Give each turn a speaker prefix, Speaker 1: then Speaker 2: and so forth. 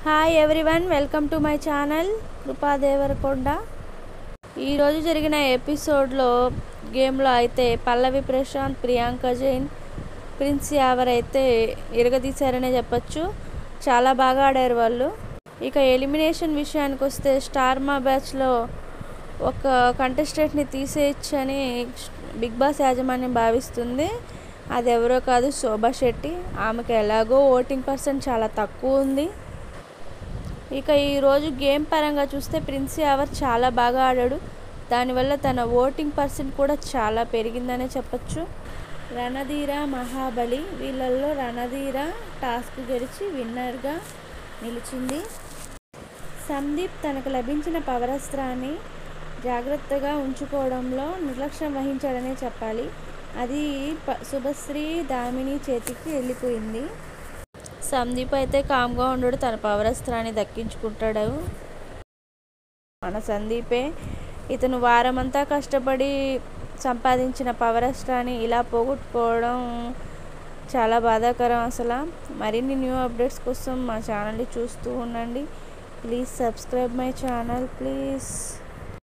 Speaker 1: Hi everyone, welcome to my channel కృపా దేవరకొండ. ఈరోజు జరిగిన ఎపిసోడ్లో గేమ్లో అయితే పల్లవి ప్రశాంత్, ప్రియాంక జైన్, ప్రిన్స్ యావర్ అయితే ఇరగదీశారనే చెప్పచ్చు. చాలా బాగా ఆడారు వాళ్ళు. ఇక ఎలిమినేషన్ విషయానికి వస్తే స్టార్ మా బ్యాచ్లో ఒక కంటెస్టెంట్ని తీసేయచ్చని బిగ్ బాస్ యాజమాన్యం భావిస్తుంది. అది ఎవరో కాదు, శోభా శెట్టి. ఆమెకు ఎలాగో ఓటింగ్ పర్సెంట్ చాలా తక్కువ ఉంది. ఇక ఈరోజు గేమ్ పరంగా చూస్తే ప్రిన్స్ యావర్ చాలా బాగా ఆడాడు. దానివల్ల తన ఓటింగ్ పర్సెంట్ కూడా చాలా పెరిగిందనే చెప్పచ్చు. రణధీర, మహాబలి, వీళ్ళల్లో రణధీర టాస్క్ గెలిచి విన్నర్గా నిలిచింది. సందీప్ తనకు లభించిన పవరస్త్రాన్ని జాగ్రత్తగా ఉంచుకోవడంలో నిర్లక్ష్యం వహించాడనే చెప్పాలి. అది శుభశ్రీ, దామిని చేతికి వెళ్ళిపోయింది. సందీప్ అయితే కామ్గా ఉండడు, తన పవరస్త్రాన్ని దక్కించుకుంటాడు. మన సందీపే. ఇతను వారమంతా కష్టపడి సంపాదించిన పవరస్త్రాన్ని ఇలా పోగొట్టుకోవడం చాలా బాధాకరం అసలు. మరిన్ని న్యూ అప్డేట్స్ కోసం మా ఛానల్ని చూస్తూ ఉండండి. Please subscribe my channel please.